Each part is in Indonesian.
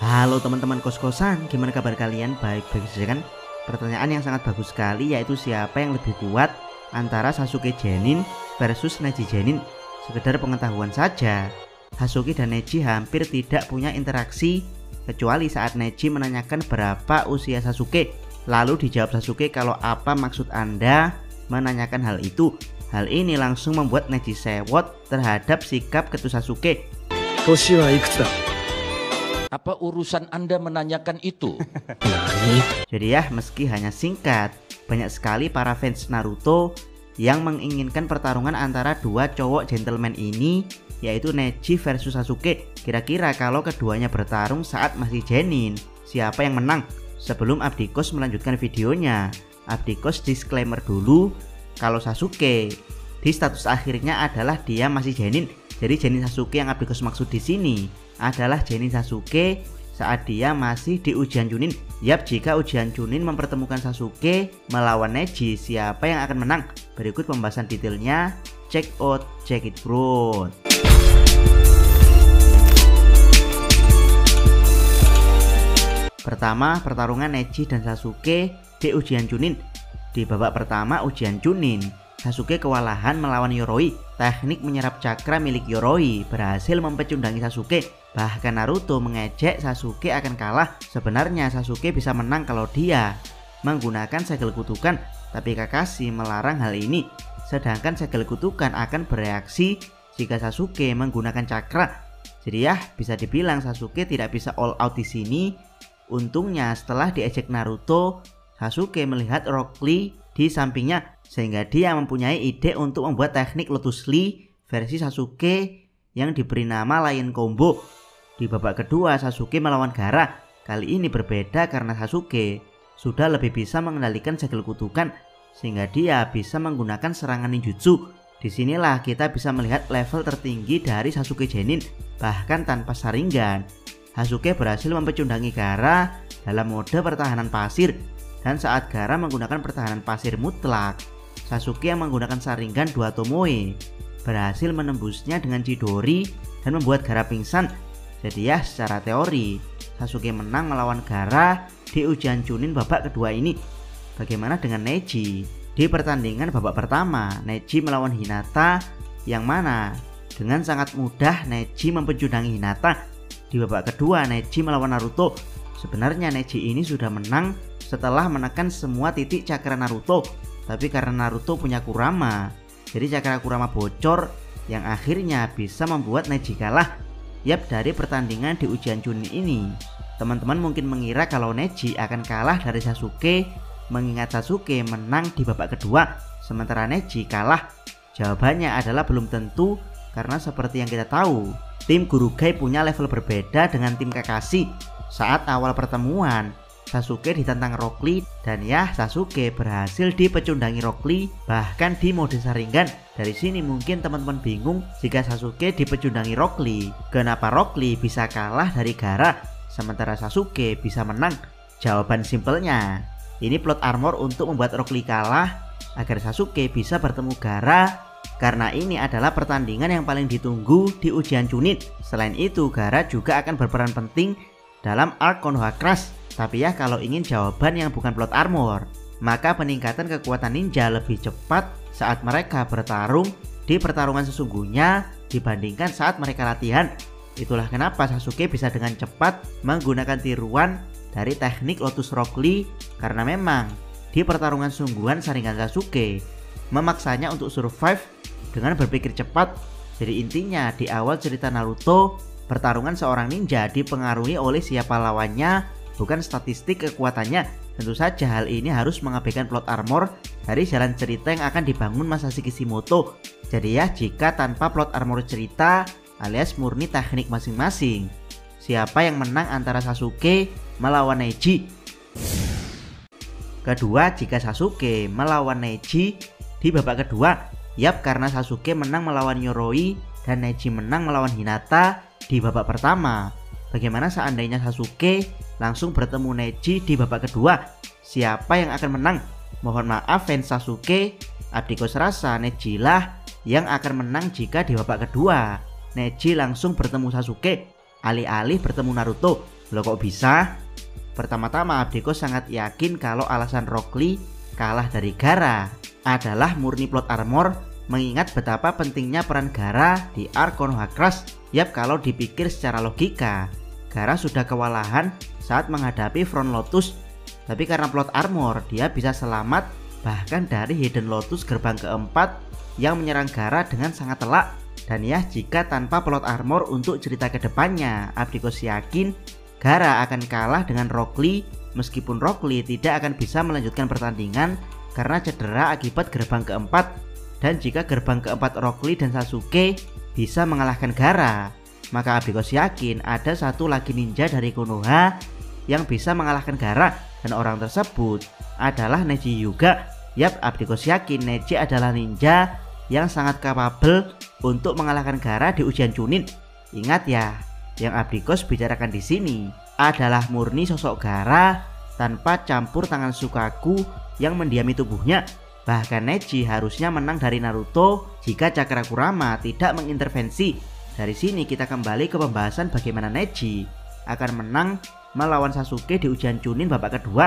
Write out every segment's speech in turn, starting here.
Halo teman-teman kos-kosan, gimana kabar kalian? Baik-baik saja kan? Pertanyaan yang sangat bagus sekali, yaitu siapa yang lebih kuat antara Sasuke Genin versus Neji Genin? Sekedar pengetahuan saja, Sasuke dan Neji hampir tidak punya interaksi kecuali saat Neji menanyakan berapa usia Sasuke. Lalu dijawab Sasuke kalau apa maksud Anda menanyakan hal itu. Hal ini langsung membuat Neji sewot terhadap sikap ketu Sasuke. Toshi wa ikutsu da? Apa urusan Anda menanyakan itu? Jadi ya, meski hanya singkat, banyak sekali para fans Naruto yang menginginkan pertarungan antara dua cowok gentleman ini, yaitu Neji versus Sasuke. Kira-kira kalau keduanya bertarung saat masih Genin, siapa yang menang? Sebelum Abdikos melanjutkan videonya, Abdikos disclaimer dulu kalau Sasuke di status akhirnya adalah dia masih Genin. Jadi Genin Sasuke yang Abdikos maksud di sini adalah Genin Sasuke saat dia masih di ujian Chunin. Yap, jika ujian Chunin mempertemukan Sasuke melawan Neji, siapa yang akan menang? Berikut pembahasan detailnya. Check it bro. Pertama, pertarungan Neji dan Sasuke di ujian Chunin. Di babak pertama ujian Chunin, Sasuke kewalahan melawan Yoroi. Teknik menyerap cakra milik Yoroi berhasil mempecundangi Sasuke. Bahkan Naruto mengejek Sasuke akan kalah. Sebenarnya Sasuke bisa menang kalau dia menggunakan segel kutukan, tapi Kakashi melarang hal ini. Sedangkan segel kutukan akan bereaksi jika Sasuke menggunakan cakra. Jadi ya, bisa dibilang Sasuke tidak bisa all out di sini. Untungnya setelah diejek Naruto, Sasuke melihat Rock Lee di sampingnya, sehingga dia mempunyai ide untuk membuat teknik Lotus Lee versi Sasuke yang diberi nama Lion Combo. Di babak kedua Sasuke melawan Gaara. Kali ini berbeda karena Sasuke sudah lebih bisa mengendalikan segel kutukan, sehingga dia bisa menggunakan serangan ninjutsu. Disinilah kita bisa melihat level tertinggi dari Sasuke Genin. Bahkan tanpa Sharingan, Sasuke berhasil mempecundangi Gaara dalam mode pertahanan pasir. Dan saat Gaara menggunakan pertahanan pasir mutlak, Sasuke yang menggunakan Sharingan Dua Tomoe berhasil menembusnya dengan Chidori dan membuat Gaara pingsan. Jadi ya, secara teori Sasuke menang melawan Gaara di ujian Chunin babak kedua ini. Bagaimana dengan Neji? Di pertandingan babak pertama, Neji melawan Hinata, yang mana dengan sangat mudah Neji mempecundangi Hinata. Di babak kedua Neji melawan Naruto. Sebenarnya Neji ini sudah menang setelah menekan semua titik cakra Naruto, tapi karena Naruto punya Kurama, jadi cakra Kurama bocor yang akhirnya bisa membuat Neji kalah. Yap, dari pertandingan di ujian Chunin ini, teman-teman mungkin mengira kalau Neji akan kalah dari Sasuke, mengingat Sasuke menang di babak kedua sementara Neji kalah. Jawabannya adalah belum tentu, karena seperti yang kita tahu, tim Gurugai punya level berbeda dengan tim Kakashi. Saat awal pertemuan, Sasuke ditantang Rock Lee, dan ya, Sasuke berhasil dipecundangi Rock Lee bahkan di mode Sharingan. Dari sini mungkin teman-teman bingung jika Sasuke dipecundangi Rock Lee, kenapa Rock Lee bisa kalah dari Gaara sementara Sasuke bisa menang? Jawaban simpelnya, ini plot armor untuk membuat Rock Lee kalah agar Sasuke bisa bertemu Gaara, karena ini adalah pertandingan yang paling ditunggu di ujian Chunin. Selain itu, Gaara juga akan berperan penting dalam arc Konoha Crush. Tapi ya, kalau ingin jawaban yang bukan plot armor, maka peningkatan kekuatan ninja lebih cepat saat mereka bertarung di pertarungan sesungguhnya dibandingkan saat mereka latihan. Itulah kenapa Sasuke bisa dengan cepat menggunakan tiruan dari teknik Lotus Rock Lee, karena memang di pertarungan sungguhan Sharingan Sasuke memaksanya untuk survive dengan berpikir cepat. Jadi intinya, di awal cerita Naruto, pertarungan seorang ninja dipengaruhi oleh siapa lawannya, bukan statistik kekuatannya. Tentu saja hal ini harus mengabaikan plot armor dari jalan cerita yang akan dibangun Masashi Kishimoto. Jadi ya, jika tanpa plot armor cerita alias murni teknik masing-masing, siapa yang menang antara Sasuke melawan Neji? Kedua, jika Sasuke melawan Neji di babak kedua, yap, karena Sasuke menang melawan Yoroi dan Neji menang melawan Hinata di babak pertama. Bagaimana seandainya Sasuke langsung bertemu Neji di babak kedua? Siapa yang akan menang? Mohon maaf fans Sasuke, Abdikos rasa Neji lah yang akan menang jika di babak kedua Neji langsung bertemu Sasuke. alih-alih bertemu Naruto. Loh kok bisa? Pertama-tama Abdiko sangat yakin kalau alasan Rock Lee kalah dari Gaara adalah murni plot armor, mengingat betapa pentingnya peran Gaara di arc Konoha Crush. Yap, kalau dipikir secara logika, Gaara sudah kewalahan saat menghadapi Front Lotus, tapi karena plot armor dia bisa selamat bahkan dari Hidden Lotus gerbang keempat yang menyerang Gaara dengan sangat telak. Dan ya, jika tanpa plot armor untuk cerita kedepannya, Abdiko yakin Gaara akan kalah dengan Rock Lee, meskipun Rock Lee tidak akan bisa melanjutkan pertandingan karena cedera akibat gerbang keempat. Dan jika gerbang keempat Rock Lee dan Sasuke bisa mengalahkan Gaara, maka Abdiko yakin ada satu lagi ninja dari Konoha yang bisa mengalahkan Gaara, dan orang tersebut adalah Neji Hyuga. Yap, Abdiko yakin Neji adalah ninja yang sangat kapabel untuk mengalahkan Gaara di ujian Chunin. Ingat ya, yang Abdiko bicarakan di sini adalah murni sosok Gaara tanpa campur tangan Shukaku yang mendiami tubuhnya. Bahkan Neji harusnya menang dari Naruto jika Cakra Kurama tidak mengintervensi. Dari sini kita kembali ke pembahasan bagaimana Neji akan menang melawan Sasuke di ujian Chunin babak kedua.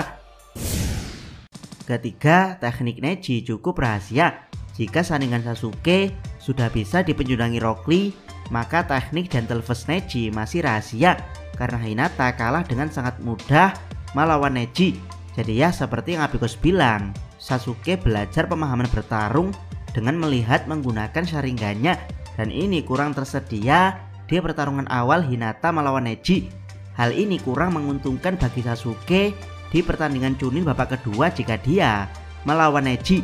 Ketiga, teknik Neji cukup rahasia. Jika Sharingan Sasuke sudah bisa dipenjundangi Rock Lee, maka teknik Gentle Fist Neji masih rahasia karena Hinata kalah dengan sangat mudah melawan Neji. Jadi ya, seperti yang Abdiko bilang, Sasuke belajar pemahaman bertarung dengan melihat menggunakan Sharingannya, dan ini kurang tersedia di pertarungan awal Hinata melawan Neji. Hal ini kurang menguntungkan bagi Sasuke di pertandingan Chunin babak kedua jika dia melawan Neji.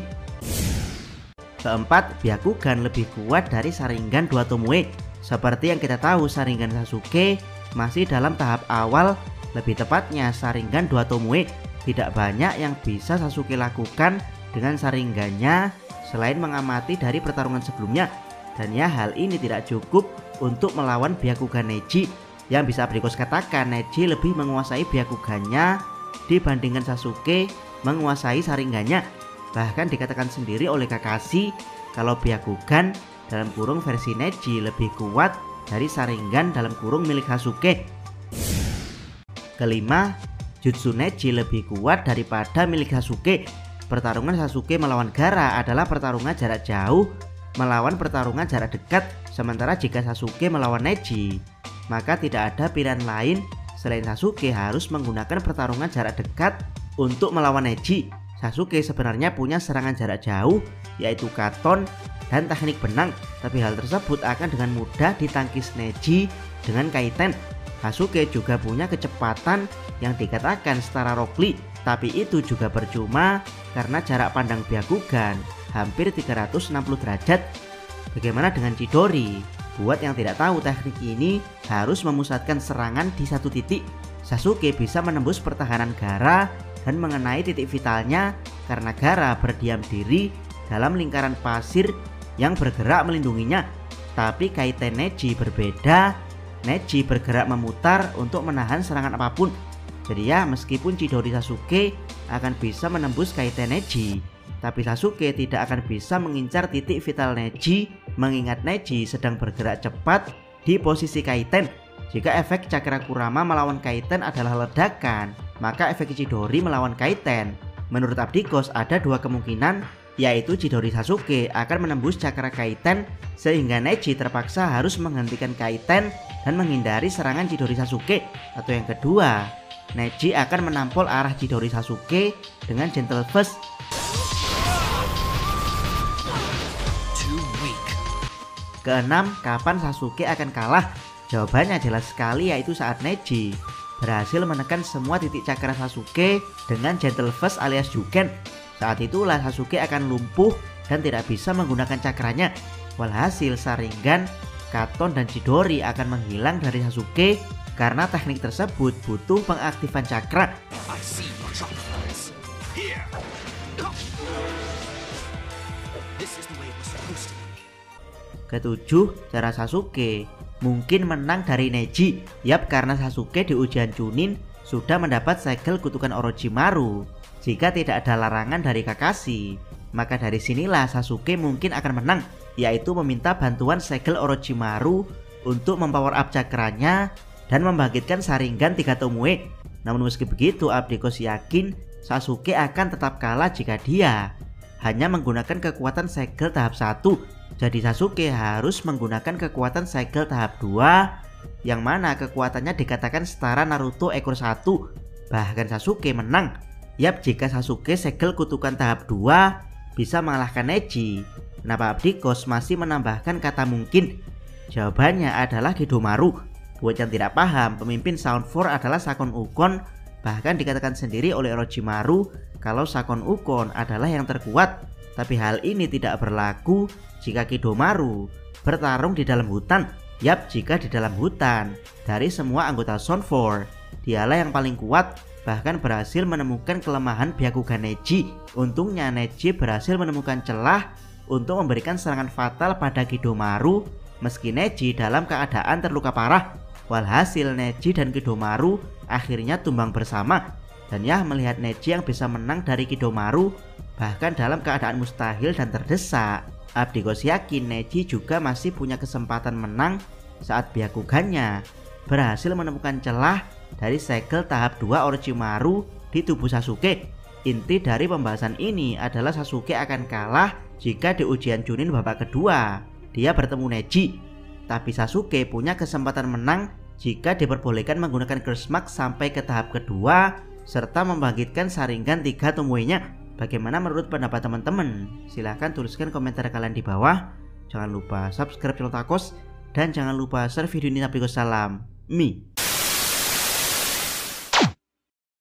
Keempat, Byakugan lebih kuat dari Sharingan Dua Tomoe. Seperti yang kita tahu, Sharingan Sasuke masih dalam tahap awal, lebih tepatnya Sharingan Dua Tomoe. Tidak banyak yang bisa Sasuke lakukan dengan Sharingannya selain mengamati dari pertarungan sebelumnya. Dan ya, hal ini tidak cukup untuk melawan Byakugan Neji. Yang bisa Abdiko katakan, Neji lebih menguasai Byakugannya dibandingkan Sasuke menguasai Sharingannya. Bahkan dikatakan sendiri oleh Kakashi kalau Byakugan dalam kurung versi Neji lebih kuat dari Sharingan dalam kurung milik Sasuke. Kelima, Jutsu Neji lebih kuat daripada milik Sasuke. Pertarungan Sasuke melawan Gaara adalah pertarungan jarak jauh melawan pertarungan jarak dekat. Sementara jika Sasuke melawan Neji, maka tidak ada pilihan lain selain Sasuke harus menggunakan pertarungan jarak dekat untuk melawan Neji. Sasuke sebenarnya punya serangan jarak jauh, yaitu Katon dan teknik benang, tapi hal tersebut akan dengan mudah ditangkis Neji dengan Kaiten. Sasuke juga punya kecepatan yang dikatakan setara Rock Lee, tapi itu juga percuma karena jarak pandang Byakugan hampir 360 derajat. Bagaimana dengan Chidori? Buat yang tidak tahu, teknik ini harus memusatkan serangan di satu titik. Sasuke bisa menembus pertahanan Gaara dan mengenai titik vitalnya karena Gaara berdiam diri dalam lingkaran pasir yang bergerak melindunginya. Tapi Kaiten Neji berbeda. Neji bergerak memutar untuk menahan serangan apapun. Jadi ya, meskipun Chidori Sasuke akan bisa menembus Kaiten Neji, tapi Sasuke tidak akan bisa mengincar titik vital Neji, mengingat Neji sedang bergerak cepat di posisi Kaiten. Jika efek Cakra Kurama melawan Kaiten adalah ledakan, maka efek Chidori melawan Kaiten, menurut Abdikos ada dua kemungkinan, yaitu Chidori Sasuke akan menembus Cakra Kaiten sehingga Neji terpaksa harus menghentikan Kaiten dan menghindari serangan Chidori Sasuke. Atau yang kedua, Neji akan menampol arah Chidori Sasuke dengan Gentle Fist. Keenam, kapan Sasuke akan kalah? Jawabannya jelas sekali, yaitu saat Neji berhasil menekan semua titik cakra Sasuke dengan Gentle Fist alias Juken. Saat itulah Sasuke akan lumpuh dan tidak bisa menggunakan cakranya. Walhasil Sharingan, Katon, dan Chidori akan menghilang dari Sasuke karena teknik tersebut butuh pengaktifan cakra. Ketujuh, cara Sasuke mungkin menang dari Neji. Yap, karena Sasuke di ujian Chunin sudah mendapat segel kutukan Orochimaru. Jika tidak ada larangan dari Kakashi, maka dari sinilah Sasuke mungkin akan menang, yaitu meminta bantuan segel Orochimaru untuk mempower up cakranya dan membangkitkan Sharingan Tiga Tomoe. Namun meski begitu, Abdikos yakin Sasuke akan tetap kalah jika dia hanya menggunakan kekuatan segel tahap 1. Jadi Sasuke harus menggunakan kekuatan segel tahap 2, yang mana kekuatannya dikatakan setara Naruto ekor 1. Bahkan Sasuke menang. Yap, jika Sasuke segel kutukan tahap 2 bisa mengalahkan Neji. Kenapa Abdikos masih menambahkan kata mungkin? Jawabannya adalah Kidomaru. Buat yang tidak paham, pemimpin Sound 4 adalah Sakon Ukon. Bahkan dikatakan sendiri oleh Orochimaru kalau Sakon Ukon adalah yang terkuat. Tapi hal ini tidak berlaku jika Kidomaru bertarung di dalam hutan. Yap, jika di dalam hutan, dari semua anggota Sound 4, dialah yang paling kuat, bahkan berhasil menemukan kelemahan Byakugan Neji. Untungnya Neji berhasil menemukan celah untuk memberikan serangan fatal pada Kidomaru meski Neji dalam keadaan terluka parah. Walhasil Neji dan Kidomaru akhirnya tumbang bersama. Dan ya, melihat Neji yang bisa menang dari Kidomaru bahkan dalam keadaan mustahil dan terdesak, Abdikos yakin Neji juga masih punya kesempatan menang saat Byakugannya berhasil menemukan celah dari segel tahap 2 Orochimaru di tubuh Sasuke. Inti dari pembahasan ini adalah Sasuke akan kalah jika di ujian Chunin babak kedua dia bertemu Neji. Tapi Sasuke punya kesempatan menang jika diperbolehkan menggunakan Curse Mark sampai ke tahap kedua serta membangkitkan Sharingan Tiga Tomoe-nya. Bagaimana menurut pendapat teman-teman? Silahkan tuliskan komentar kalian di bawah. Jangan lupa subscribe channel Takos dan jangan lupa share video ini sampai ke salam Mi.